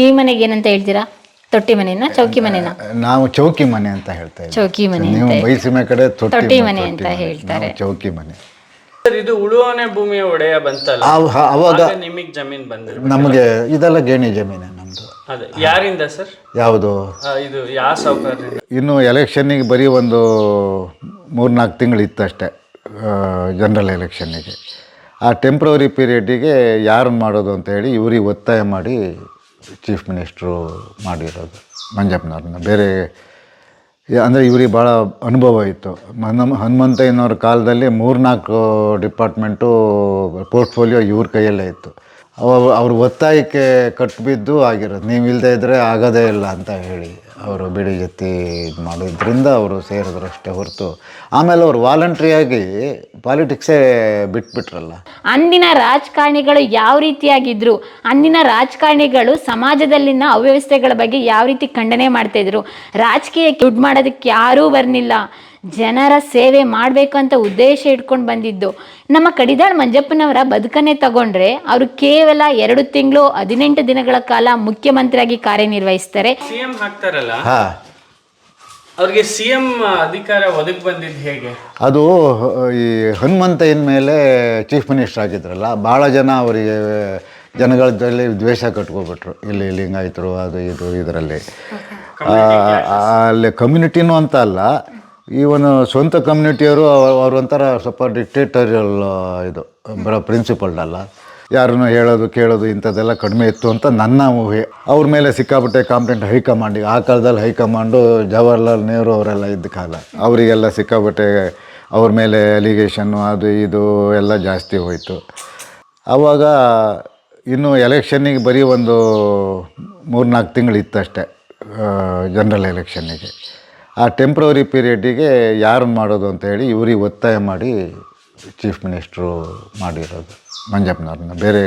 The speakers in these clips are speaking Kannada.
ಈ ಮನೆಗೆ ಏನಂತ ಹೇಳ್ತೀರಾ? ತೊಟ್ಟಿ ಮನೆನಾ ಚೌಕಿ ಮನೆನಾ? ನಾವು ಚೌಕಿ ಮನೆ ಅಂತ ಹೇಳ್ತಾ ಇದ್ದೀವಿ. ಚೌಕಿ ಮನೆ ನೀವು ಬೈಸಿಮೆ ಕಡೆ ತೊಟ್ಟಿ ಮನೆ ಅಂತ ಹೇಳ್ತಾರೆ. ಚೌಕಿ ಮನೆ. ಸರ್, ಇದು ಉಳುವನೆ ಭೂಮಿಯ ಒಡೆಯ ಬಂತಲ್ಲ, ಅವಾಗ ನಿಮಗೆ ಜಮೀನ್ ಬಂದಿದೆ? ನಮಗೆ ಇದೆಲ್ಲ ಗೇಣಿ ಜಮೀನೇ ನಮ್ಮದು. ಅದೇ ಯಾರಿಂದ ಸರ್? ಯಾವುದು? ಇದು ಯಾವ ಸಾಹುಕಾರರಿಂದ? ಇನ್ನು ಎಲೆಕ್ಷನ್ನಿಗೆ ಬರೀ ಒಂದು 3-4 ತಿಂಗಳು ಇತ್ತಷ್ಟೇ, ಜನರಲ್ ಎಲೆಕ್ಷನ್ನಿಗೆ. ಆ ಟೆಂಪ್ರವರಿ ಪೀರಿಯಡ್ಡಿಗೆ ಯಾರನ್ನು ಮಾಡೋದು ಅಂತ ಹೇಳಿ ಇವ್ರಿಗೆ ಒತ್ತಾಯ ಮಾಡಿ ಚೀಫ್ ಮಿನಿಸ್ಟ್ರು ಮಾಡಿರೋದು ಮಂಜಪ್ಪನವ್ರನ್ನ. ಬೇರೆ ಅಂದರೆ ಇವ್ರಿಗೆ ಭಾಳ ಅನುಭವ ಇತ್ತು. ಹನುಮಂತಯ್ಯನವ್ರ ಕಾಲದಲ್ಲಿ 3-4 ಡಿಪಾರ್ಟ್ಮೆಂಟು ಪೋರ್ಟ್ಫೋಲಿಯೋ ಇವ್ರ ಕೈಯಲ್ಲೇ ಇತ್ತು. ಅವ್ರ ಒತ್ತಾಯಕ್ಕೆ ಕಟ್ಟಿಬಿದ್ದು ಆಗಿರೋದು. ನೀವು ಇಲ್ಲದೇ ಇದ್ದರೆ ಆಗೋದೇ ಇಲ್ಲ ಅಂತ ಹೇಳಿ ಅವರು ಬಿಡಿ ಜೊತೆ ಇದು ಮಾಡೋದ್ರಿಂದ ಅವರು ಸೇರಿದ್ರಷ್ಟೇ ಹೊರತು ಆಮೇಲೆ ಅವರು ವಾಲಂಟ್ರಿಯಾಗಿ ಪಾಲಿಟಿಕ್ಸೇ ಬಿಟ್ಬಿಟ್ರಲ್ಲ. ಅಂದಿನ ರಾಜಕಾರಣಿಗಳು ಯಾವ ರೀತಿಯಾಗಿದ್ರು, ಅಂದಿನ ರಾಜಕಾರಣಿಗಳು ಸಮಾಜದಲ್ಲಿನ ಅವ್ಯವಸ್ಥೆಗಳ ಬಗ್ಗೆ ಯಾವ ರೀತಿ ಖಂಡನೆ ಮಾಡ್ತಾಯಿದ್ರು. ರಾಜಕೀಯಕ್ಕೆ ದುಡ್ಡು ಮಾಡೋದಕ್ಕೆ ಯಾರೂ ಬರಲಿಲ್ಲ, ಜನರ ಸೇವೆ ಮಾಡಬೇಕು ಅಂತ ಉದ್ದೇಶ ಇಟ್ಕೊಂಡು ಬಂದಿದ್ದು. ನಮ್ಮ ಕಡಿದಾಳ್ ಮಂಜಪ್ಪನವರ ಬದುಕನ್ನೇ ತಗೊಂಡ್ರೆ ಅವರು ಕೇವಲ 2 ತಿಂಗಳು 18 ದಿನಗಳ ಕಾಲ ಮುಖ್ಯಮಂತ್ರಿಯಾಗಿ ಕಾರ್ಯನಿರ್ವಹಿಸ್ತಾರೆ. ಸಿಎಂ ಹಾಕ್ತಾರಲ್ಲ, ಅವ್ರಿಗೆ ಸಿಎಂ ಅಧಿಕಾರ ಒದಗಿ ಬಂದಿದ್ದು ಹೇಗೆ? ಅದು ಈ ಹನುಮಂತಯ್ಯನ ಮೇಲೆ ಚೀಫ್ ಮಿನಿಸ್ಟರ್ ಆಗಿದ್ರಲ್ಲ, ಭಾಳ ಜನ ಅವರಿಗೆ ಜನಗಳಲ್ಲಿ ದ್ವೇಷ ಕಟ್ಕೊಬಿಟ್ರು. ಇಲ್ಲಿ ಲಿಂಗಾಯತರು ಅದು ಇದು ಇದರಲ್ಲಿ ಅಲ್ಲಿ ಕಮ್ಯುನಿಟಿನೂ ಅಂತ ಅಲ್ಲ, ಇವನು ಸ್ವಂತ ಕಮ್ಯುನಿಟಿಯವರು ಅವ್ರೊಂಥರ ಸ್ವಲ್ಪ ಡಿಕ್ಟೇಟರಿಯಲ್ ಇದು ಪ್ರಿನ್ಸಿಪಲ್ ಅಲ್ಲ. ಯಾರನ್ನು ಹೇಳೋದು ಕೇಳೋದು ಇಂಥದ್ದೆಲ್ಲ ಕಡಿಮೆ ಇತ್ತು ಅಂತ ನನ್ನ ಊಹೆ. ಅವ್ರ ಮೇಲೆ ಸಿಕ್ಕಾಪಟ್ಟೆ ಕಾಂಪ್ಲೇಂಟ್ ಹೈಕಮಾಂಡಿಗೆ. ಆ ಕಾಲದಲ್ಲಿ ಹೈಕಮಾಂಡು ಜವಾಹರ್ಲಾಲ್ ನೆಹರು ಅವರೆಲ್ಲ ಇದ್ದ ಕಾಲ. ಅವರಿಗೆಲ್ಲ ಸಿಕ್ಕಾಪಟ್ಟೆ ಅವ್ರ ಮೇಲೆ ಅಲಿಗೇಷನ್ನು ಅದು ಇದು ಎಲ್ಲ ಜಾಸ್ತಿ ಹೋಯಿತು. ಆವಾಗ ಇನ್ನು ಎಲೆಕ್ಷನ್ನಿಗೆ ಬರೀ ಒಂದು 3-4 ತಿಂಗಳು ಇತ್ತಷ್ಟೇ, ಜನರಲ್ ಎಲೆಕ್ಷನ್ನಿಗೆ. ಆ ಟೆಂಪ್ರವರಿ ಪೀರಿಯಡ್ಡಿಗೆ ಯಾರನ್ನು ಮಾಡೋದು ಅಂತ ಹೇಳಿ ಇವ್ರಿಗೆ ಒತ್ತಾಯ ಮಾಡಿ ಚೀಫ್ ಮಿನಿಸ್ಟ್ರು ಮಾಡಿರೋದು ಮಂಜಪ್ಪನವ್ರನ್ನ. ಬೇರೆ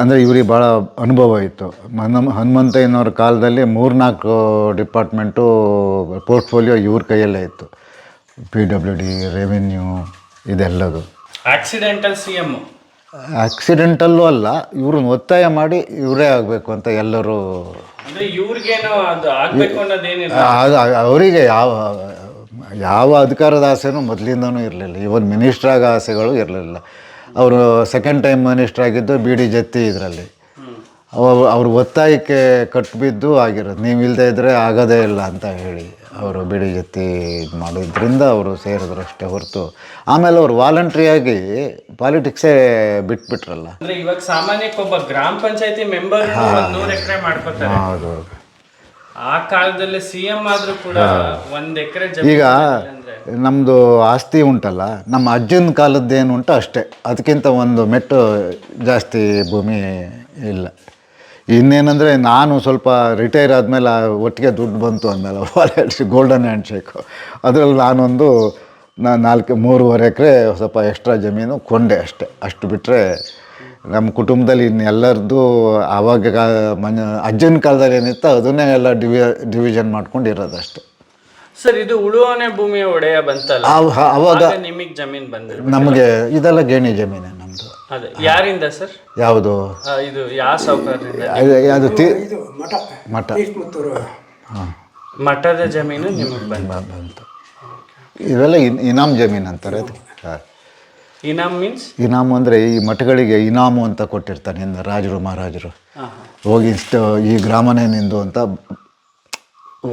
ಅಂದರೆ ಇವ್ರಿಗೆ ಭಾಳ ಅನುಭವ ಇತ್ತು. ಹನುಮಂತಯ್ಯನವ್ರ ಕಾಲದಲ್ಲಿ 3-4 ಡಿಪಾರ್ಟ್ಮೆಂಟು ಪೋರ್ಟ್ಫೋಲಿಯೋ ಇವ್ರ ಕೈಯಲ್ಲೇ ಇತ್ತು. PWD, ರೆವಿನ್ಯೂ ಇದೆಲ್ಲದು. Accidental CM? ಆಕ್ಸಿಡೆಂಟಲ್ಲೂ ಅಲ್ಲ, ಇವ್ರನ್ನ ಒತ್ತಾಯ ಮಾಡಿ ಇವರೇ ಆಗಬೇಕು ಅಂತ ಎಲ್ಲರೂ. ಅವರಿಗೆ ಯಾವ ಅಧಿಕಾರದ ಆಸೆನೂ ಮೊದಲಿಂದನೂ ಇರಲಿಲ್ಲ. ಇವನ್ ಮಿನಿಸ್ಟ್ರಾಗ ಆಸೆಗಳು ಇರಲಿಲ್ಲ. ಅವರು ಸೆಕೆಂಡ್ ಟೈಮ್ ಮಿನಿಸ್ಟ್ರ್ ಆಗಿದ್ದು BD ಜತ್ತಿ ಇದರಲ್ಲಿ. ಅವ್ರ ಒತ್ತಾಯಕ್ಕೆ ಕಟ್ಟಿಬಿದ್ದು ಆಗಿರೋದು. ನೀವು ಇಲ್ಲದೇ ಇದ್ದರೆ ಆಗೋದೇ ಇಲ್ಲ ಅಂತ ಹೇಳಿ ಅವರು ಬಿಡಿ ಜೊತೆ ಇದು ಮಾಡೋದ್ರಿಂದ ಅವರು ಸೇರಿದ್ರಷ್ಟೇ ಹೊರತು ಆಮೇಲೆ ಅವರು ವಾಲಂಟ್ರಿಯಾಗಿ ಪಾಲಿಟಿಕ್ಸೇ ಬಿಟ್ಬಿಟ್ರಲ್ಲ. ಇವಾಗ ಸಾಮಾನ್ಯಕ್ಕೆ ಒಬ್ಬ ಗ್ರಾಮ ಪಂಚಾಯತಿ ಮೆಂಬರ್ 100 ಎಕರೆ ಮಾಡ್ಕೊತಾರೆ. ಹೌದು. ಆ ಕಾಲದಲ್ಲಿ ಸಿಎಂ ಆದ್ರೂ ಕೂಡ 1 ಎಕರೆ. ಈಗ ನಮ್ಮದು ಆಸ್ತಿ ಉಂಟಲ್ಲ, ನಮ್ಮ ಅಜ್ಜನ ಕಾಲದ್ದೇನು ಉಂಟು ಅಷ್ಟೇ, ಅದಕ್ಕಿಂತ ಒಂದು ಮೆಟ್ಟು ಜಾಸ್ತಿ ಭೂಮಿ ಇಲ್ಲ. ಇನ್ನೇನಂದರೆ ನಾನು ಸ್ವಲ್ಪ ರಿಟೈರ್ ಆದಮೇಲೆ ಒಟ್ಟಿಗೆ ದುಡ್ಡು ಬಂತು ಅಂದಮೇಲೆ ವಾಲೆಟ್ ಗೋಲ್ಡನ್ ಹ್ಯಾಂಡ್ ಶೇಕು, ಅದರಲ್ಲಿ ನಾನೊಂದು 3.5 ಎಕರೆ ಸ್ವಲ್ಪ ಎಕ್ಸ್ಟ್ರಾ ಜಮೀನು ಕೊಂಡೆ ಅಷ್ಟೇ. ಅಷ್ಟು ಬಿಟ್ಟರೆ ನಮ್ಮ ಕುಟುಂಬದಲ್ಲಿ ಇನ್ನೆಲ್ಲರದ್ದು ಆವಾಗ ಅಜ್ಜನ ಕಾಲದಲ್ಲಿ ಏನಿತ್ತು ಅದನ್ನೇ ಎಲ್ಲ ಡಿವಿಷನ್ ಮಾಡ್ಕೊಂಡು ಇರೋದಷ್ಟೆ. ಸರ್, ಇದು ಉಳುವನೆ ಭೂಮಿಯ ಒಡೆಯ ಬಂತಲ್ಲ, ಅವಾಗ ನಿಮಗೆ ಜಮೀನು ಬಂದಿದೆ? ನಮಗೆ ಇದೆಲ್ಲ ಗೇಣಿ ಜಮೀನೇ ನಮ್ಮದು. ಅದೇ ಯಾರಿಂದ ಸರ್? ಯಾವುದು? ಇದು ಯಾವ ಸಾಹುಕಾರರಿಂದ? ಅದು ಮಠ. ಹಾಂ, ಮಠದ ಜಮೀನು ನಿಮಗೆ ಬಂತು. ಇವೆಲ್ಲ ಇನಾಮ್ ಜಮೀನು ಅಂತಾರೆ ಅದಕ್ಕೆ. ಇನಾಮ್ ಮೀನ್ಸ್? ಇನಾಮು ಅಂದರೆ ಈ ಮಠಗಳಿಗೆ ಇನಾಮು ಅಂತ ಕೊಟ್ಟಿರ್ತಾನೆ ಹಿಂದೆ ರಾಜರು ಮಹಾರಾಜರು. ಹೋಗಿ ಇಷ್ಟು ಈ ಗ್ರಾಮನೇ ನಿಂದು ಅಂತ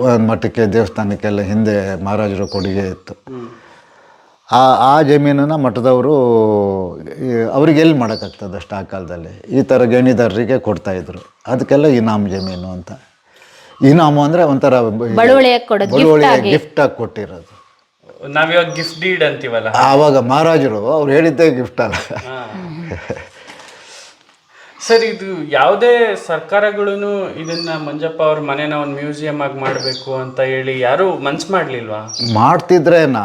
ಒಂದು ಮಠಕ್ಕೆ ದೇವಸ್ಥಾನಕ್ಕೆಲ್ಲ ಹಿಂದೆ ಮಹಾರಾಜರು ಕೊಡುಗೆ ಇತ್ತು. ಆ ಜಮೀನನ್ನು ಮಠದವರು ಅವ್ರಿಗೆ ಎಲ್ಲಿ ಮಾಡೋಕ್ಕಾಗ್ತದೆ ಅಷ್ಟು ಆ ಕಾಲದಲ್ಲಿ. ಈ ಥರ ಗಣಿದಾರರಿಗೆ ಕೊಡ್ತಾಯಿದ್ರು. ಅದಕ್ಕೆಲ್ಲ ಇನಾಮ್ ಜಮೀನು ಅಂತ. ಇನಾಮು ಅಂದರೆ ಒಂಥರ ಬಳುವಳಿಯ ಗಿಫ್ಟಾಗಿ ಕೊಟ್ಟಿರೋದು. ನಾವಿವಾಗ ಗಿಫ್ಟ್ ಡೀಡ್ ಅಂತೀವಲ್ಲ, ಆವಾಗ ಮಹಾರಾಜರು ಅವ್ರು ಹೇಳಿದ್ದೇ ಗಿಫ್ಟ್ ಅಲ್ಲ. ಸರ್, ಇದು ಯಾವುದೇ ಸರ್ಕಾರಗಳೂ ಇದನ್ನ ಮಂಜಪ್ಪ ಅವ್ರ ಮನೆನ ಒಂದು ಮ್ಯೂಸಿಯಂ ಆಗಿ ಮಾಡಬೇಕು ಅಂತ ಹೇಳಿ ಯಾರೂ ಮನ್ಸು ಮಾಡಲಿಲ್ವಾ? ಮಾಡ್ತಿದ್ರೇನಾ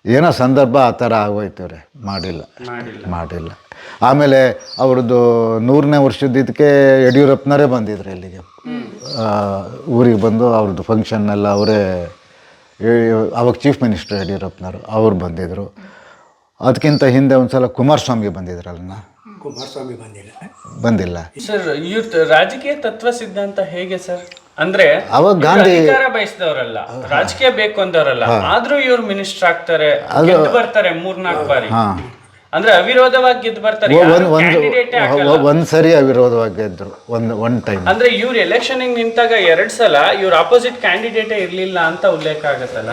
ಏನೋ ಸಂದರ್ಭ ಆ ಥರ ಆಗೋಯ್ತವ್ರೆ, ಮಾಡಿಲ್ಲ. ಆಮೇಲೆ ಅವ್ರದ್ದು 100ನೇ ವರ್ಷದಿದ್ದಕ್ಕೆ ಯಡಿಯೂರಪ್ಪನವರೇ ಬಂದಿದ್ರು ಇಲ್ಲಿಗೆ, ಊರಿಗೆ ಬಂದು ಅವ್ರದ್ದು ಫಂಕ್ಷನ್ನೆಲ್ಲ ಅವರೇ. ಅವಾಗ ಚೀಫ್ ಮಿನಿಸ್ಟರ್ ಯಡಿಯೂರಪ್ಪನವರು ಅವ್ರು ಬಂದಿದ್ದರು. ಅದಕ್ಕಿಂತ ಹಿಂದೆ ಒಂದು ಸಲ ಕುಮಾರಸ್ವಾಮಿ ಬಂದಿದ್ರಲ್ಲ, ಕುಮಾರಸ್ವಾಮಿ ಬಂದಿಲ್ಲ. ಬಂದಿಲ್ಲ. ಸರ್ ಇವ್ರ ರಾಜಕೀಯ ತತ್ವ ಸಿದ್ಧಾಂತ ಹೇಗೆ ಸರ್? ಅಂದ್ರೆ ಅವಾಗ ಇವ್ರು ಗಾಂಧಿ ಅಧಿಕಾರ ಬಯಸಿದವರಲ್ಲ, ರಾಜಕೀಯ ಬೇಕು ಅಂದವರಲ್ಲ, ಆದ್ರೂ ಇವ್ರು ಮಿನಿಸ್ಟರ್ ಆಗ್ತಾರೆ, ಗೆದ್ದು ಬರ್ತಾರೆ 3-4 ಬಾರಿ. ಅಂದ್ರೆ ಅವಿರೋಧವಾಗಿ ಗೆದ್ದು ಬರ್ತಾರೆ, ಕ್ಯಾಂಡಿಡೇಟ್ ಆಗಲ್ಲ. ಒಂದ್ಸರಿ ಅವಿರೋಧವಾಗಿ ಗೆದ್ರು ಒನ್ ಟೈಮ್. ಅಂದ್ರೆ ಇವ್ರು ಎಲೆಕ್ಷನ್ ನಿಂತಾಗ 2 ಸಲ ಇವ್ರ ಅಪೋಸಿಟ್ ಕ್ಯಾಂಡಿಡೇಟೇ ಇರ್ಲಿಲ್ಲ ಅಂತ ಉಲ್ಲೇಖ ಆಗತ್ತಲ್ಲ.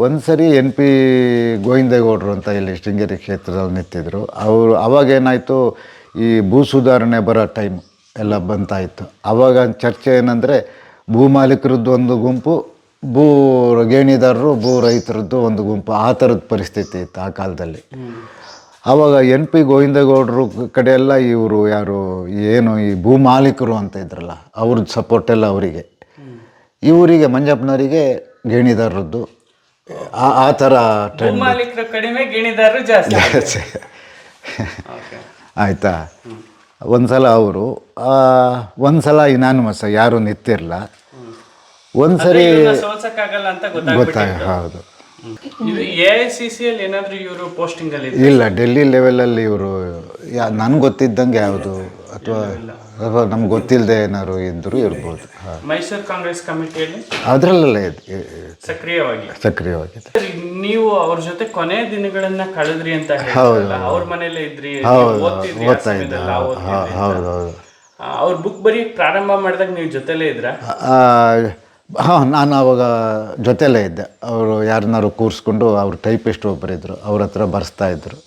ಒಂದ್ಸರಿ NP ಗೋವಿಂದೇಗೌಡರು ಅಂತ ಇಲ್ಲಿ ಶೃಂಗೇರಿ ಕ್ಷೇತ್ರದಲ್ಲಿ ನಿಂತಿದ್ರು. ಅವರು ಅವಾಗೇನಾಯಿತು, ಈ ಭೂ ಸುಧಾರಣೆ ಬರೋ ಟೈಮ್ ಎಲ್ಲ ಬಂತಾಯಿತು. ಆವಾಗ ಚರ್ಚೆ ಏನಂದರೆ ಭೂ ಮಾಲೀಕರದ್ದು ಒಂದು ಗುಂಪು, ಭೂ ಗೇಣಿದಾರರು, ಭೂ ರೈತರದ್ದು ಒಂದು ಗುಂಪು, ಆ ಥರದ ಪರಿಸ್ಥಿತಿ ಇತ್ತು ಆ ಕಾಲದಲ್ಲಿ. ಆವಾಗ NP ಗೋವಿಂದೇಗೌಡರು ಕಡೆ ಎಲ್ಲ ಇವರು ಯಾರು ಏನು ಈ ಭೂ ಮಾಲೀಕರು ಅಂತ ಇದ್ರಲ್ಲ, ಅವ್ರದ್ದು ಸಪೋರ್ಟ್ ಎಲ್ಲ ಅವರಿಗೆ. ಇವರಿಗೆ ಮಂಜಪ್ಪನವರಿಗೆ ಗೇಣಿದಾರರದ್ದು ಆ ಥರ ಟ್ರೆಂಡ್. ಮಾಲೀಕರು ಕಡಿಮೆ, ಗೇಣಿದಾರರು ಜಾಸ್ತಿ. ಆಯಿತಾ. ಒಂದ್ಸಲ ಅವರು ಒಂದ್ಸಲ ಇನಾನಿಮಸ್ ಯಾರು ನಿಂತಿರಲ್ಲ, ಒಂದ್ಸರಿ ಸೋಲ್ಸಕ್ಕಾಗಲ್ಲ ಅಂತ ಹೌದು. AICC ಅಲ್ಲಿ ಏನಾದ್ರು ಇವರು ಪೋಸ್ಟಿಂಗ್ ಅಲ್ಲಿ ಇಲ್ಲ, ಡೆಲ್ಲಿ ಲೆವೆಲಲ್ಲಿ ಇವರು ನನ್ಗೆ ಗೊತ್ತಿದ್ದಂಗೆ ಯಾವುದು ಅಥವಾ ನಮ್ಗೆ ಗೊತ್ತಿಲ್ಲದೆ ಏನಾದ್ರು ಇದ್ದರೂ ಇರ್ಬೋದು. ಮೈಸೂರು ಕಾಂಗ್ರೆಸ್ ಕಮಿಟಿಯಲ್ಲಿ ಅದರಲ್ಲೇ ಸಕ್ರಿಯವಾಗಿ. ನೀವು ಅವ್ರ ಜೊತೆ ಕೊನೆ ದಿನಗಳನ್ನ ಕಳೆದ್ರಿ ಅಂತ ಅವ್ರ ಮನೇಲೆ ಇದ್ರಿ, ಓದ್ತಾ ಇದ್ದೆ. ಹೌದು. ಅವ್ರ ಬುಕ್ ಬರೀ ಪ್ರಾರಂಭ ಮಾಡಿದಾಗ ನೀವು ಜೊತೆಲೇ ಇದ್ರ? ನಾನು ಅವಾಗ ಜೊತೆಲೇ ಇದ್ದೆ. ಅವರು ಯಾರನ್ನಾರು ಕೂರಿಸ್ಕೊಂಡು, ಅವ್ರು ಟೈಪಿಸ್ಟ್ ಒಬ್ಬರಿದ್ದರು, ಅವ್ರ ಹತ್ರ ಬರೆಸ್ತಾಯಿದ್ರು,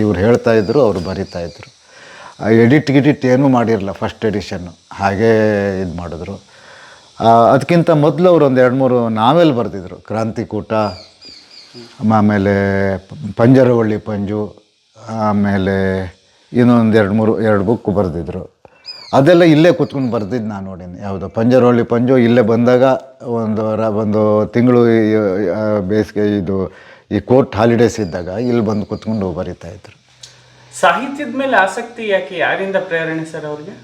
ಇವ್ರು ಹೇಳ್ತಾಯಿದ್ರು, ಅವರು ಬರಿತಾಯಿದ್ರು. ಎಡಿಟ್ ಏನೂ ಮಾಡಿರಲಿಲ್ಲ ಫಸ್ಟ್ ಎಡಿಷನ್ನು, ಹಾಗೇ ಇದು ಮಾಡಿದ್ರು. ಅದಕ್ಕಿಂತ ಮೊದಲು ಅವರು ಒಂದು 2-3 ನಾವೆಲ್ ಬರೆದಿದ್ರು. ಕ್ರಾಂತಿಕೂಟ, ಆಮೇಲೆ ಪಂಜರವಳ್ಳಿ ಪಂಜು, ಆಮೇಲೆ ಇನ್ನೊಂದು 2 ಬುಕ್ ಬರೆದಿದ್ರು. ಅದೆಲ್ಲ ಇಲ್ಲೇ ಕೂತ್ಕೊಂಡು ಬರ್ದಿದ್ದು ನಾನು ನೋಡೀನಿ. ಯಾವುದು ಪಂಜರವಳ್ಳಿ ಪಂಜು ಇಲ್ಲೇ ಬಂದಾಗ ಒಂದು ತಿಂಗಳು ಬೇಸಿಗೆ ಇದು ಈ ಕೋರ್ಟ್ ಹಾಲಿಡೇಸ್ ಇದ್ದಾಗ ಇಲ್ಲಿ ಬಂದು ಕೂತ್ಕೊಂಡು ಬರಿತಾಯಿದ್ರು. ಸಾಹಿತ್ಯದ ಮೇಲೆ ಆಸಕ್ತಿ ಯಾಕೆ, ಯಾರಿಂದ ಪ್ರೇರಣೆ ಸರ್ ಅವ್ರಿಗೆ?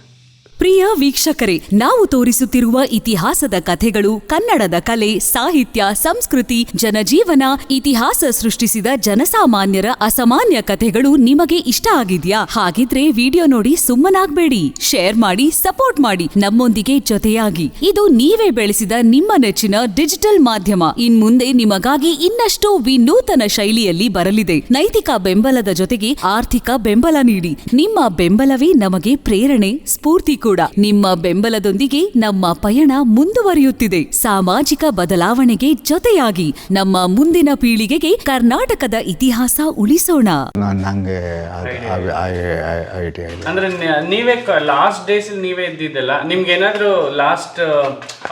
ಪ್ರಿಯ ವೀಕ್ಷಕರೇ, ನಾವು ತೋರಿಸುತ್ತಿರುವ ಇತಿಹಾಸದ ಕಥೆಗಳು ಕನ್ನಡದ ಕಲೆ, ಸಾಹಿತ್ಯ, ಸಂಸ್ಕೃತಿ, ಜನಜೀವನ, ಇತಿಹಾಸ ಸೃಷ್ಟಿಸಿದ ಜನಸಾಮಾನ್ಯರ ಅಸಾಮಾನ್ಯ ಕಥೆಗಳು ನಿಮಗೆ ಇಷ್ಟ ಆಗಿದ್ಯಾ? ಹಾಗಿದ್ರೆ ವಿಡಿಯೋ ನೋಡಿ ಸುಮ್ಮನಾಗ್ಬೇಡಿ, ಶೇರ್ ಮಾಡಿ, ಸಪೋರ್ಟ್ ಮಾಡಿ, ನಮ್ಮೊಂದಿಗೆ ಜೊತೆಯಾಗಿ. ಇದು ನೀವೇ ಬೆಳೆಸಿದ ನಿಮ್ಮ ನೆಚ್ಚಿನ ಡಿಜಿಟಲ್ ಮಾಧ್ಯಮ. ಇನ್ಮುಂದೆ ನಿಮಗಾಗಿ ಇನ್ನಷ್ಟು ವಿನೂತನ ಶೈಲಿಯಲ್ಲಿ ಬರಲಿದೆ. ನೈತಿಕ ಬೆಂಬಲದ ಜೊತೆಗೆ ಆರ್ಥಿಕ ಬೆಂಬಲ ನೀಡಿ. ನಿಮ್ಮ ಬೆಂಬಲವೇ ನಮಗೆ ಪ್ರೇರಣೆ, ಸ್ಫೂರ್ತಿ ಕೂಡ. ನಿಮ್ಮ ಬೆಂಬಲದೊಂದಿಗೆ ನಮ್ಮ ಪಯಣ ಮುಂದುವರಿಯುತ್ತಿದೆ. ಸಾಮಾಜಿಕ ಬದಲಾವಣೆಗೆ ಜೊತೆಯಾಗಿ ನಮ್ಮ ಮುಂದಿನ ಪೀಳಿಗೆಗೆ ಕರ್ನಾಟಕದ ಇತಿಹಾಸ ಉಳಿಸೋಣ. ನಂಗೆ ಐಡಿಯಾ ಇಲ್ಲ. ಅಂದ್ರೆ ನೀವೇ ಲಾಸ್ಟ್ ಡೇಸ್ ನೀವೇ ಇದ್ದಿದ್ದಲ್ಲ, ನಿಮ್ಗೆ ಏನಾದ್ರು ಲಾಸ್ಟ್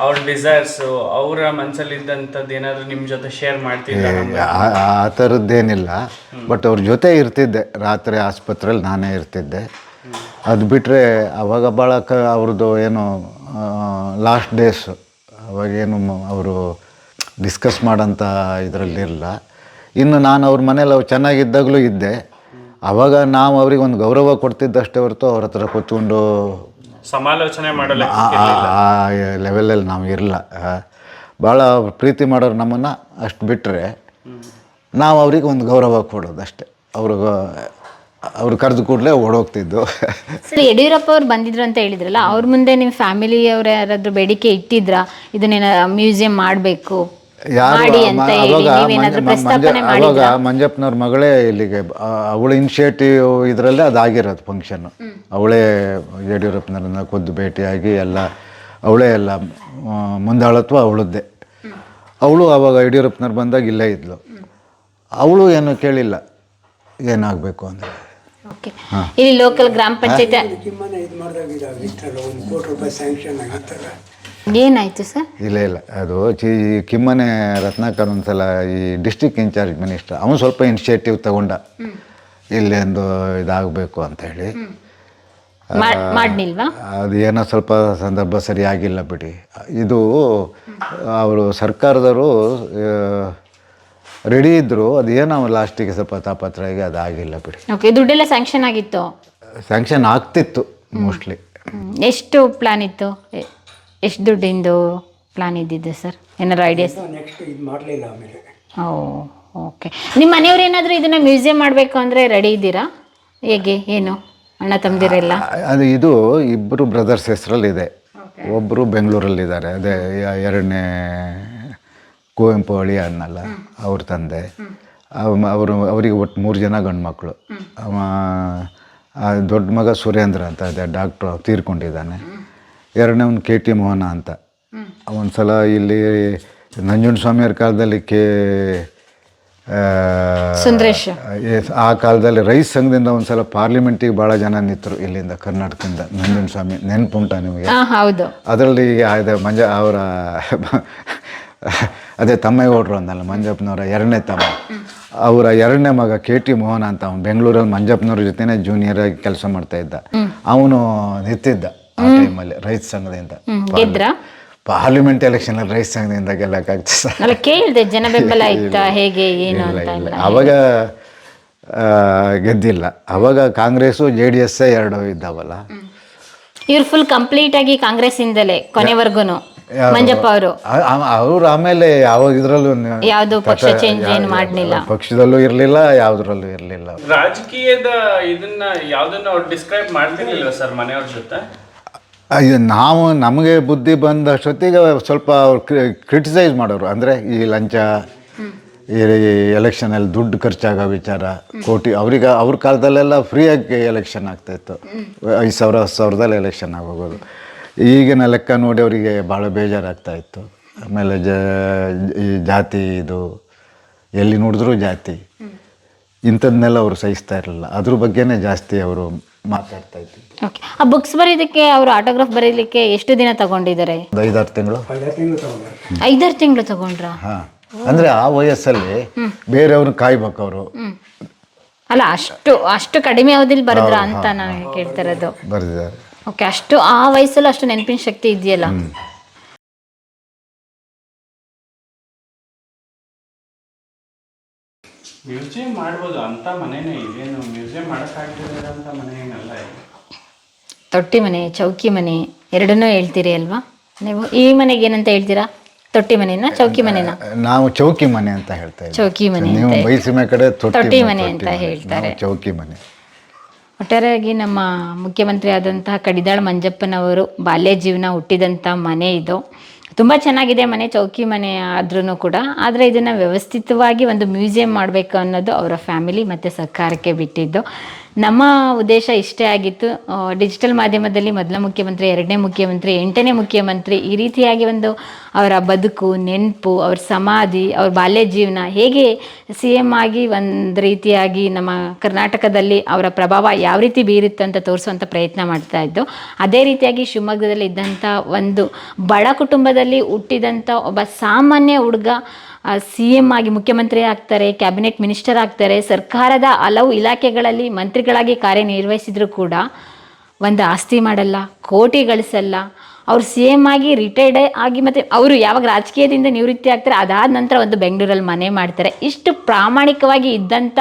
ಅವ್ರ ಡಿಸೈರ್ಸ್, ಅವರ ಮನಸ್ಸಲ್ಲಿ ಇದ್ದಂಥದ್ದು ಏನಾದ್ರು ನಿಮ್ಮ ಜೊತೆ ಶೇರ್ ಮಾಡ್ತಿದ್ದ? ಆ ಥರದ್ದೇನಿಲ್ಲ, ಬಟ್ ಅವ್ರ ಜೊತೆ ಇರ್ತಿದ್ದೆ. ರಾತ್ರಿ ಆಸ್ಪತ್ರೆಯಲ್ಲಿ ನಾನೇ ಇರ್ತಿದ್ದೆ. ಅದು ಬಿಟ್ಟರೆ ಅವಾಗ ಭಾಳ ಅವ್ರದ್ದು ಏನು ಲಾಸ್ಟ್ ಡೇಸ್ ಅವಾಗೇನು ಅವರು ಡಿಸ್ಕಸ್ ಮಾಡೋಂಥ ಇದರಲ್ಲಿರಲಿಲ್ಲ. ಇನ್ನು ನಾನು ಅವ್ರ ಮನೇಲಿ ಅವ್ರು ಚೆನ್ನಾಗಿದ್ದಾಗಲೂ ಇದ್ದೆ. ಆವಾಗ ನಾವು ಅವ್ರಿಗೆ ಒಂದು ಗೌರವ ಕೊಡ್ತಿದ್ದಷ್ಟೇ ಹೊರತು ಅವ್ರ ಹತ್ರ ಕೂತ್ಕೊಂಡು ಸಮಾಲೋಚನೆ ಮಾಡಲ್ಲ ಆ ಲೆವೆಲಲ್ಲಿ ನಾವು ಇರಲ್ಲ. ಭಾಳ ಪ್ರೀತಿ ಮಾಡೋರು ನಮ್ಮನ್ನು, ಅಷ್ಟು ಬಿಟ್ಟರೆ ನಾವು ಅವ್ರಿಗೆ ಒಂದು ಗೌರವ ಕೊಡೋದು ಅಷ್ಟೇ. ಅವ್ರು ಕರೆದು ಕೂಡಲೇ ಓಡೋಗ್ತಿದ್ದು. ಸರ್, ಯಡಿಯೂರಪ್ಪ ಅವ್ರು ಬಂದಿದ್ರು ಅಂತ ಹೇಳಿದ್ರಲ್ಲ, ಅವ್ರ ಮುಂದೆ ನಿಮ್ಮ ಫ್ಯಾಮಿಲಿಯವ್ರು ಯಾರಾದ್ರೂ ಬೇಡಿಕೆ ಇಟ್ಟಿದ್ರಾ, ಇದನ್ನೇನ ಮ್ಯೂಸಿಯಂ ಮಾಡಬೇಕು ಅವಾಗ ಮಂಜಪ್ಪನವ್ರ ಮಗಳೇ ಇಲ್ಲಿಗೆ, ಅವಳ ಇನಿಷಿಯೇಟಿವ್ ಇದರಲ್ಲೇ ಅದಾಗಿರೋದು ಫಂಕ್ಷನ್ನು. ಅವಳೇ ಯಡಿಯೂರಪ್ಪನವ್ರನ್ನ ಖುದ್ದು ಭೇಟಿಯಾಗಿ ಎಲ್ಲ ಅವಳೇ ಎಲ್ಲ ಮುಂದಾಳತ್ವ ಅವಳದ್ದೇ. ಅವಳು ಆವಾಗ ಯಡಿಯೂರಪ್ಪನವ್ರು ಬಂದಾಗ ಇಲ್ಲೇ ಇದ್ಲು. ಅವಳು ಏನು ಕೇಳಿಲ್ಲ ಏನಾಗಬೇಕು ಅಂದರೆ. ಇಲ್ಲಿ ಲೋಕಲ್ ಗ್ರಾಮ ಪಂಚಾಯತ್ ಏನಾಯ್ತು ಸರ್? ಇಲ್ಲ ಅದು ಕಿಮ್ಮನೆ ರತ್ನಾಕರ್ ಒಂದ್ಸಲ ಈ ಡಿಸ್ಟ್ರಿಕ್ಟ್ ಇನ್ಚಾರ್ಜ್ ಮಿನಿಸ್ಟರ್, ಅವನು ಸ್ವಲ್ಪ ಇನಿಷಿಯೇಟಿವ್ ತಗೊಂಡ ಇಲ್ಲೆಂದು ಇದಾಗಬೇಕು ಅಂತ ಹೇಳಿ. ಅದು ಏನೋ ಸ್ವಲ್ಪ ಸಂದರ್ಭ ಸರಿಯಾಗಿಲ್ಲ ಬಿಡಿ. ಇದು ಅವರು ಸರ್ಕಾರದವರು ರೆಡಿ ಇದ್ದರು, ಅದೇನೋ ಲಾಸ್ಟಿಗೆ ಸ್ವಲ್ಪ ತಾಪತ್ರಾಗಿ ಅದಾಗಿಲ್ಲ ಬಿಡಿ. ದುಡ್ಡೆಲ್ಲ ಸ್ಯಾಂಕ್ಷನ್ ಆಗಿತ್ತು? ಸ್ಯಾಂಕ್ಷನ್ ಆಗ್ತಿತ್ತು ಮೋಸ್ಟ್ಲಿ. ಎಷ್ಟು ಪ್ಲಾನ್ ಇತ್ತು? ಎಷ್ಟು ದುಡ್ಡಿಂದು ಪ್ಲಾನ್ ಇದ್ದಿದ್ದು ಸರ್? ಏನಾದ್ರು ಐಡಿಯಾಸ್? ನೆಕ್ಸ್ಟ್ ಇದು ಮಾಡಲಿಲ್ಲ ಆಮೇಲೆ. ಓಕೆ. ನಿಮ್ಮ ಮನೆಯವ್ರು ಏನಾದರೂ ಇದನ್ನು ಮ್ಯೂಸಿಯಂ ಮಾಡಬೇಕು ಅಂದರೆ ರೆಡಿ ಇದ್ದೀರಾ? ಹೇಗೆ ಏನು ಅಣ್ಣ ತಮ್ಮದಿರೆಲ್ಲ? ಅದು ಇದು ಇಬ್ಬರು ಬ್ರದರ್ಸ್ ಹೆಸರಲ್ಲಿದೆ. ಒಬ್ಬರು ಬೆಂಗಳೂರಲ್ಲಿದ್ದಾರೆ, ಅದೇ ಎರಡನೇ ಕುವೆಂಪು ಅಳಿಯ ಅನ್ನಲ್ಲ ಅವ್ರ ತಂದೆ. ಅವರಿಗೆ ಒಟ್ಟು 3 ಜನ ಗಂಡು ಮಕ್ಕಳು. ದೊಡ್ಡ ಮಗ ಸುರೇಂದ್ರ ಅಂತ ಇದೆ, ಡಾಕ್ಟ್ರು, ತೀರ್ಕೊಂಡಿದ್ದಾನೆ. ಎರಡನೇವನು KT ಮೋಹನ ಅಂತ. ಒಂದು ಸಲ ಇಲ್ಲಿ ನಂಜುಂಡಸ್ವಾಮಿಯವ್ರ ಕಾಲದಲ್ಲಿ ಸುಂದರೇಶ್ ಆ ಕಾಲದಲ್ಲಿ ರೈಸ್ ಸಂಘದಿಂದ ಒಂದು ಸಲ ಪಾರ್ಲಿಮೆಂಟಿಗೆ ಭಾಳ ಜನ ನಿಂತರು ಇಲ್ಲಿಂದ, ಕರ್ನಾಟಕದಿಂದ. ನಂಜುಂಡಸ್ವಾಮಿ ನೆನಪುಂಟ ನಿಮಗೆ? ಹೌದು. ಅದರಲ್ಲಿ ಅವರ ಅದೇ ತಮ್ಮೇಗೌಡರು ಅಂದಲ್ಲ, ಮಂಜಪ್ಪನವರ ಎರಡನೇ ತಮ್ಮ. ಅವರ ಎರಡನೇ ಮಗ KT ಮೋಹನ ಅಂತ, ಅವನು ಬೆಂಗಳೂರಲ್ಲಿ ಮಂಜಪ್ಪನವ್ರ ಜೊತೆನೇ ಜೂನಿಯರ್ ಆಗಿ ಕೆಲಸ ಮಾಡ್ತಾ ಇದ್ದ. ಅವನು ನಿಂತಿದ್ದ ಆ ಟೈಮಲ್ಲಿ ರೈತ ಸಂಘದಿಂದ. ಪಾರ್ಲಿಮೆಂಟ್ ಎಲೆಕ್ಷನ್ ಅಲ್ಲಿ ರೈತ ಸಂಘದಿಂದ ಗೆಲ್ಲಕ್ಕಾಗ್ತದೆ? ಕೇಳಿದೆ, ಜನ ಬೆಂಬಲ ಇತ್ತಾ ಹೇಗೆ ಏನು ಅಂತ? ಅವಾಗ ಗೆದ್ದಿಲ್ಲ. ಅವಾಗ ಕಾಂಗ್ರೆಸ್ಸು JDS ಎರಡು ಇದ್ದಾವಲ್ಲ. ಇವ್ರು ಫುಲ್ ಕಂಪ್ಲೀಟ್ ಆಗಿ ಕಾಂಗ್ರೆಸ್ ಇಂದಲೇ ಕೊನೆವರೆಗೂ ಮಂಜಪ್ಪ ಅವರು ಆಮೇಲೆ ಯಾವಾಗ ಇದ್ರಲ್ಲೂ ಯಾವ್ದು ಪಕ್ಷ ಚೇಂಜ್ ಏನು ಮಾಡಲಿಲ್ಲ, ಪಕ್ಷದಲ್ಲೂ ಇರಲಿಲ್ಲ, ಯಾವ್ದ್ರಲ್ಲೂ ಇರಲಿಲ್ಲ. ರಾಜಕೀಯದ ಇದನ್ನ ಯಾವ್ದನ್ನ ಅವ್ರು ಡಿಸ್ಕ್ರೈಬ್ ಮಾಡ್ತಿರ್ಲಿಲ್ವ ಸರ್ ಮನೆಯವ್ರ ಜೊತೆ? ನಾವು ನಮಗೆ ಬುದ್ಧಿ ಬಂದಷ್ಟೊತ್ತಿಗೆ ಸ್ವಲ್ಪ ಅವ್ರು ಕ್ರಿಟಿಸೈಸ್ ಮಾಡೋರು. ಅಂದರೆ ಈ ಲಂಚ, ಈ ಎಲೆಕ್ಷನಲ್ಲಿ ದುಡ್ಡು ಖರ್ಚಾಗೋ ವಿಚಾರ, ಕೋಟಿ. ಅವ್ರ ಕಾಲದಲ್ಲೆಲ್ಲ ಫ್ರೀಯಾಗಿ ಎಲೆಕ್ಷನ್ ಆಗ್ತಾಯಿತ್ತು. 5,000 10,000ದಲ್ಲಿ ಎಲೆಕ್ಷನ್ ಆಗೋಗೋದು. ಈಗಿನ ಲೆಕ್ಕ ನೋಡಿ ಅವರಿಗೆ ಭಾಳ ಬೇಜಾರಾಗ್ತಾಯಿತ್ತು. ಆಮೇಲೆ ಈ ಜಾತಿ, ಇದು ಎಲ್ಲಿ ನೋಡಿದ್ರೂ ಜಾತಿ, ಇಂಥದ್ದನ್ನೆಲ್ಲ ಅವರು ಸಹಿಸ್ತಾ ಇರಲಿಲ್ಲ. ಅದ್ರ ಬಗ್ಗೆನೇ ಜಾಸ್ತಿ ಅವರು ಮಾತಾಡ್ತಾ ಇದ್ರು. ಓಕೆ. ಆ ಬುಕ್ಸ್ ಬರೀದಕ್ಕೆ ಅವರು ಆಟೋಗ್ರಾಫ್ ಬರೀಲಿಕ್ಕೆ ಎಷ್ಟು ದಿನ ತಗೊಂಡಿದ್ದಾರೆ? 5-6 ತಿಂಗಳು. 5-6 ತಿಂಗಳು ತಗೊಂಡ್ರ? ಹಾಂ. ಅಂದರೆ ಆ ವಯಸ್ಸಲ್ಲಿ ಬೇರೆಯವ್ರನ್ನ ಕಾಯ್ಬೇಕು ಅವರು. ಅಲ್ಲ, ಅಷ್ಟು ಕಡಿಮೆ ಅವಧಿಲಿ ಬರೆದ್ರ ಅಂತ ನಾನು ಕೇಳ್ತಿರೋದು. ಬರೆದಿದ್ದಾರೆ. ಓಕೆ. ಆ ವಯಸ್ಸಲ್ಲೂ ಅಷ್ಟು ನೆನಪಿನ ಶಕ್ತಿ ಇದೆಯಲ್ಲ. ಮ್ಯೂಸಿಯಂ ಮಾಡ್ಬೋದು ಅಂತ ಮನೆನೇ ಇದೇನು ಮ್ಯೂಸಿಯಂ ಮಾಡೋಕ್ಕಾಗ್ತಿರೋಂಥ ಮನೆ ಏನಲ್ಲ. ತೊಟ್ಟಿ ಮನೆ, ಚೌಕಿ ಮನೆ ಎರಡನ್ನೂ ಹೇಳ್ತೀರಿ ಅಲ್ವಾ ನೀವು? ಈ ಮನೆಗೆ ಏನಂತ ಹೇಳ್ತೀರಾ? ತೊಟ್ಟಿ ಮನೆನಾ ಚೌಕಿ ಮನೆನಾ? ನಾವು ಚೌಕಿ ಮನೆ ಅಂತ ಹೇಳ್ತಾ ಇದ್ದೀವಿ. ಚೌಕಿ ಮನೆ. ನೀವು ಬೈಸಿಮೆ ಕಡೆ ತೊಟ್ಟಿ ಮನೆ ಅಂತ ಹೇಳ್ತಾರೆ. ಚೌಕಿ ಮನೆ. ಒಟ್ಟಾರೆಯಾಗಿ ನಮ್ಮ ಮುಖ್ಯಮಂತ್ರಿ ಆದಂತಹ ಕಡಿದಾಳ್ ಮಂಜಪ್ಪನವರು ಬಾಲ್ಯ ಜೀವನ ಹುಟ್ಟಿದಂಥ ಮನೆ ಇದು. ತುಂಬ ಚೆನ್ನಾಗಿದೆ ಮನೆ, ಚೌಕಿ ಮನೆ ಆದ್ರೂ ಕೂಡ. ಆದರೆ ಇದನ್ನು ವ್ಯವಸ್ಥಿತವಾಗಿ ಒಂದು ಮ್ಯೂಸಿಯಂ ಮಾಡಬೇಕು ಅನ್ನೋದು ಅವರ ಫ್ಯಾಮಿಲಿ ಮತ್ತು ಸರ್ಕಾರಕ್ಕೆ ಬಿಟ್ಟಿದ್ದು. ನಮ್ಮ ಉದ್ದೇಶ ಇಷ್ಟೇ ಆಗಿತ್ತು. ಡಿಜಿಟಲ್ ಮಾಧ್ಯಮದಲ್ಲಿ ಮೊದಲ ಮುಖ್ಯಮಂತ್ರಿ, ಎರಡನೇ ಮುಖ್ಯಮಂತ್ರಿ, 8ನೇ ಮುಖ್ಯಮಂತ್ರಿ, ಈ ರೀತಿಯಾಗಿ ಒಂದು ಅವರ ಬದುಕು, ನೆನಪು, ಅವ್ರ ಸಮಾಧಿ, ಅವ್ರ ಬಾಲ್ಯ ಜೀವನ, ಹೇಗೆ CM ಆಗಿ ಒಂದು ರೀತಿಯಾಗಿ ನಮ್ಮ ಕರ್ನಾಟಕದಲ್ಲಿ ಅವರ ಪ್ರಭಾವ ಯಾವ ರೀತಿ ಬೀರುತ್ತೆ ಅಂತ ತೋರಿಸುವಂಥ ಪ್ರಯತ್ನ ಮಾಡ್ತಾ ಇದ್ದು. ಅದೇ ರೀತಿಯಾಗಿ ಶಿವಮೊಗ್ಗದಲ್ಲಿ ಇದ್ದಂಥ ಒಂದು ಬಡ ಕುಟುಂಬದಲ್ಲಿ ಹುಟ್ಟಿದಂಥ ಒಬ್ಬ ಸಾಮಾನ್ಯ ಹುಡುಗ CM ಆಗಿ ಮುಖ್ಯಮಂತ್ರಿ ಆಗ್ತಾರೆ, ಕ್ಯಾಬಿನೆಟ್ ಮಿನಿಸ್ಟರ್ ಆಗ್ತಾರೆ, ಸರ್ಕಾರದ ಹಲವು ಇಲಾಖೆಗಳಲ್ಲಿ ಮಂತ್ರಿಗಳಾಗಿ ಕಾರ್ಯನಿರ್ವಹಿಸಿದ್ರು ಕೂಡ ಒಂದು ಆಸ್ತಿ ಮಾಡಲ್ಲ, ಕೋಟಿ ಗಳಿಸಲ್ಲ. ಅವ್ರು CM ಆಗಿ ರಿಟೈರ್ಡ್ ಆಗಿ ಮತ್ತು ಅವರು ಯಾವಾಗ ರಾಜಕೀಯದಿಂದ ನಿವೃತ್ತಿ ಆಗ್ತಾರೆ ಅದಾದ ನಂತರ ಒಂದು ಬೆಂಗಳೂರಲ್ಲಿ ಮನೆ ಮಾಡ್ತಾರೆ. ಇಷ್ಟು ಪ್ರಾಮಾಣಿಕವಾಗಿ ಇದ್ದಂಥ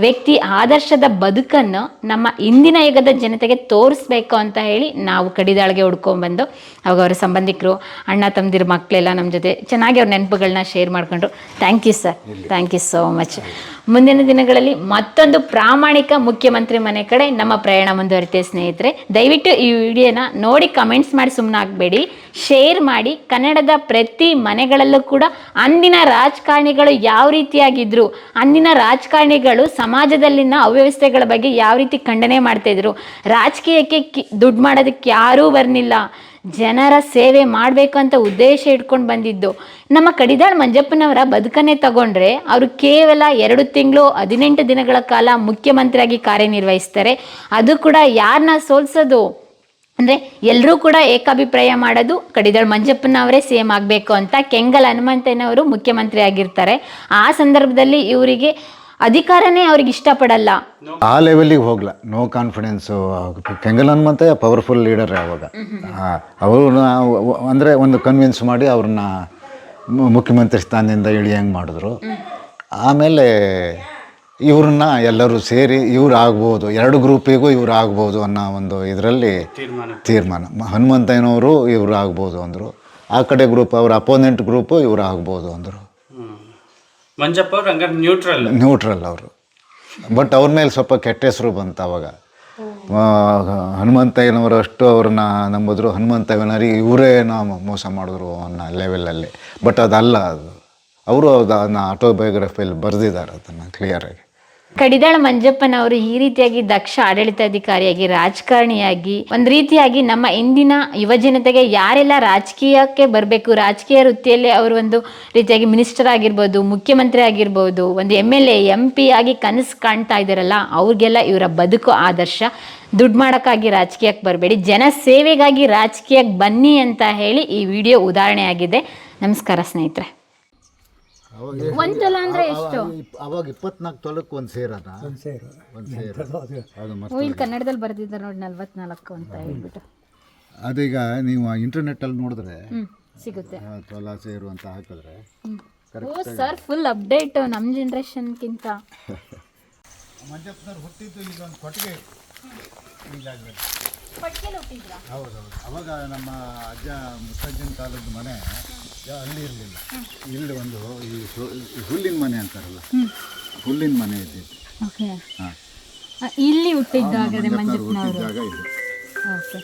ವ್ಯಕ್ತಿ ಆದರ್ಶದ ಬದುಕನ್ನು ನಮ್ಮ ಇಂದಿನ ಯುಗದ ಜನತೆಗೆ ತೋರಿಸ್ಬೇಕು ಅಂತ ಹೇಳಿ ನಾವು ಕಡಿದಾಳಿಗೆ ಹುಡ್ಕೊಂಡ್ಬಂದು ಅವಾಗ ಅವರ ಸಂಬಂಧಿಕರು, ಅಣ್ಣ ತಮ್ಮದಿರ ಮಕ್ಕಳೆಲ್ಲ ನಮ್ಮ ಜೊತೆ ಚೆನ್ನಾಗಿ ಅವ್ರ ನೆನಪುಗಳನ್ನ ಶೇರ್ ಮಾಡ್ಕೊಂಡ್ರು. Thank you sir, thank you so much. ಮುಂದಿನ ದಿನಗಳಲ್ಲಿ ಮತ್ತೊಂದು ಪ್ರಾಮಾಣಿಕ ಮುಖ್ಯಮಂತ್ರಿ ಮನೆ ಕಡೆ ನಮ್ಮ ಪ್ರಯಾಣ ಮುಂದುವರಿತೆ ಸ್ನೇಹಿತರೆ. ದಯವಿಟ್ಟು ಈ ವಿಡಿಯೋನ ನೋಡಿ ಕಮೆಂಟ್ಸ್ ಮಾಡಿ ಸುಮ್ಮನೆ ಆಗಬೇಡಿ, ಶೇರ್ ಮಾಡಿ. ಕನ್ನಡದ ಪ್ರತಿ ಮನೆಗಳಲ್ಲೂ ಕೂಡ ಅಂದಿನ ರಾಜಕಾರಣಿಗಳು ಯಾವ ರೀತಿಯಾಗಿದ್ದರು, ಅಂದಿನ ರಾಜಕಾರಣಿಗಳು ಸಮಾಜದಲ್ಲಿನ ಅವ್ಯವಸ್ಥೆಗಳ ಬಗ್ಗೆ ಯಾವ ರೀತಿ ಖಂಡನೆ ಮಾಡ್ತಾಯಿದ್ರು, ರಾಜಕೀಯಕ್ಕೆ ದುಡ್ಡು ಮಾಡೋದಕ್ಕೆ ಯಾರೂ ಬರಲಿಲ್ಲ, ಜನರ ಸೇವೆ ಮಾಡಬೇಕು ಅಂತ ಉದ್ದೇಶ ಇಟ್ಕೊಂಡು ಬಂದಿದ್ದು. ನಮ್ಮ ಕಡಿದಾಳ್ ಮಂಜಪ್ಪನವರ ಬದುಕನ್ನೇ ತಗೊಂಡ್ರೆ ಅವರು ಕೇವಲ 2 ತಿಂಗಳು 18 ದಿನಗಳ ಕಾಲ ಮುಖ್ಯಮಂತ್ರಿಯಾಗಿ ಕಾರ್ಯನಿರ್ವಹಿಸ್ತಾರೆ. ಅದು ಕೂಡ ಯಾರನ್ನ ಸೋಲ್ಸೋದು ಅಂದರೆ ಎಲ್ಲರೂ ಕೂಡ ಏಕಾಭಿಪ್ರಾಯ ಮಾಡೋದು ಕಡಿದಾಳ್ ಮಂಜಪ್ಪನವರೇ CM ಆಗಬೇಕು ಅಂತ. ಕೆಂಗಲ್ ಹನುಮಂತಯ್ಯನವರು ಮುಖ್ಯಮಂತ್ರಿ ಆಗಿರ್ತಾರೆ. ಆ ಸಂದರ್ಭದಲ್ಲಿ ಇವರಿಗೆ ಅಧಿಕಾರನೇ ಅವ್ರಿಗೆ ಇಷ್ಟಪಡಲ್ಲ. ಆ ಲೆವೆಲಿಗೆ ಹೋಗ್ಲ, no confidence. Kengal Hanumanthaiah powerful leader ಅವಾಗ. ಅವ್ರನ್ನ ಅಂದರೆ ಒಂದು ಕನ್ವಿನ್ಸ್ ಮಾಡಿ ಅವ್ರನ್ನ ಮುಖ್ಯಮಂತ್ರಿ ಸ್ಥಾನದಿಂದ ಇಳಿಯಂಗೆ ಮಾಡಿದ್ರು. ಆಮೇಲೆ ಇವ್ರನ್ನ ಎಲ್ಲರೂ ಸೇರಿ ಇವ್ರು ಆಗ್ಬೋದು, 2 ಗ್ರೂಪಿಗೂ ಇವ್ರು ಆಗ್ಬೋದು ಅನ್ನೋ ಒಂದು ಇದರಲ್ಲಿ ತೀರ್ಮಾನ. ಹನುಮಂತಯ್ಯನವರು ಇವ್ರು ಆಗ್ಬೋದು ಅಂದರು. ಆ ಕಡೆ ಗ್ರೂಪ್, ಅವ್ರ ಅಪೋನೆಂಟ್ ಗ್ರೂಪು ಇವ್ರು ಆಗ್ಬೋದು ಅಂದರು. ಮಂಜಪ್ಪ ಅವ್ರು ಹಂಗಾರೆ ನ್ಯೂಟ್ರಲ್ ಅವರು. ಬಟ್ ಅವ್ರ ಮೇಲೆ ಸ್ವಲ್ಪ ಕೆಟ್ಟ ಹೆಸರು ಬಂತು ಅವಾಗ. ಹನುಮಂತಯ್ಯನವರು ಅಷ್ಟು ಅವ್ರನ್ನ ನಂಬಿದ್ರು, ಹನುಮಂತಯ್ಯನವರಿಗೆ ಇವರೇ ಮೋಸ ಮಾಡಿದ್ರು ಅನ್ನೋ ಲೆವೆಲಲ್ಲಿ. ಬಟ್ ಅದಲ್ಲ, ಅದು ಅವರು ಅದನ್ನು ಆಟೋಬಯೋಗ್ರಫಿಯಲ್ಲಿ ಬರೆದಿದ್ದಾರೆ ಅದನ್ನು ಕ್ಲಿಯರಾಗಿ. ಕಡಿದಾಳ ಮಂಜಪ್ಪನವರು ಈ ರೀತಿಯಾಗಿ ದಕ್ಷ ಆಡಳಿತಾಧಿಕಾರಿಯಾಗಿ, ರಾಜಕಾರಣಿಯಾಗಿ, ಒಂದು ರೀತಿಯಾಗಿ ನಮ್ಮ ಇಂದಿನ ಯುವಜನತೆಗೆ ಯಾರೆಲ್ಲ ರಾಜಕೀಯಕ್ಕೆ ಬರಬೇಕು, ರಾಜಕೀಯ ವೃತ್ತಿಯಲ್ಲಿ ಅವರು ಒಂದು ರೀತಿಯಾಗಿ ಮಿನಿಸ್ಟರ್ ಆಗಿರ್ಬೋದು, ಮುಖ್ಯಮಂತ್ರಿ ಆಗಿರ್ಬೋದು, ಒಂದು MLA MP ಆಗಿ ಕನಸು ಕಾಣ್ತಾ ಇದ್ದಾರಲ್ಲ, ಅವ್ರಿಗೆಲ್ಲ ಇವರ ಬದುಕು ಆದರ್ಶ. ದುಡ್ಡು ಮಾಡೋಕ್ಕಾಗಿ ರಾಜಕೀಯಕ್ಕೆ ಬರಬೇಡಿ, ಜನ ಸೇವೆಗಾಗಿ ರಾಜಕೀಯಕ್ಕೆ ಬನ್ನಿ ಅಂತ ಹೇಳಿ ಈ ವಿಡಿಯೋ ಉದಾಹರಣೆ ಆಗಿದೆ. ನಮಸ್ಕಾರ ಸ್ನೇಹಿತರೆ. ಒಂದು ತೊಲ ಅಂದರೆ ಎಷ್ಟು? ಅವಾಗ 24 ತೊಲಕ್ಕೆ ಒಂದು ಸೇರನ, ಒಂದು ಸೇರು ಅದು ಇಲ್ಲಿ ಕನ್ನಡದಲ್ಲಿ ಬರೆದಿದ್ದಾರೆ ನೋಡಿ 44 ಅಂತ ಹೇಳ್ಬಿಟ್ಟು. ಅದೀಗ ನೀವು ಇಂಟರ್ನೆಟ್ಟಲ್ಲಿ ನೋಡಿದ್ರೆ ಸಿಗುತ್ತೆ ತೊಲ ಸೇರು ಅಂತ ಹಾಕಿದ್ರೆ. ಓ ಸರ್, ಫುಲ್ ಅಪ್ಡೇಟ್ ನಮ್ಮ ಜನ್ರೇಷನ್ಗಿಂತ. ಮಂಜಪ್ಪನವ್ರು ಹುಟ್ಟಿದ್ದು ಇಲ್ಲೊಂದು ಕೊಟ್ಟಿಗೆ ಈ ಜಾಗದಲ್ಲಿ. ಹೌದೌದು. ಅವಾಗ ನಮ್ಮ ಅಜ್ಜ ಮುತ್ತಜ್ಜನ ಕಾಲದ ಮನೆ ಅಲ್ಲಿ ಇರಲಿಲ್ಲ. ಇಲ್ಲಿ ಒಂದು ಈ ಹುಲ್ಲಿನ ಮನೆ ಅಂತಾರಲ್ಲ, ಹುಲ್ಲಿನ ಮನೆ ಇದ್ದಿದ್ದು. ಇಲ್ಲಿ ಹುಟ್ಟಿದ್ದಾಗದೆ ಮಂಜಪ್ಪನವರು ಹುಟ್ಟಿದ ಜಾಗ ಇದು. ಓಕೆ.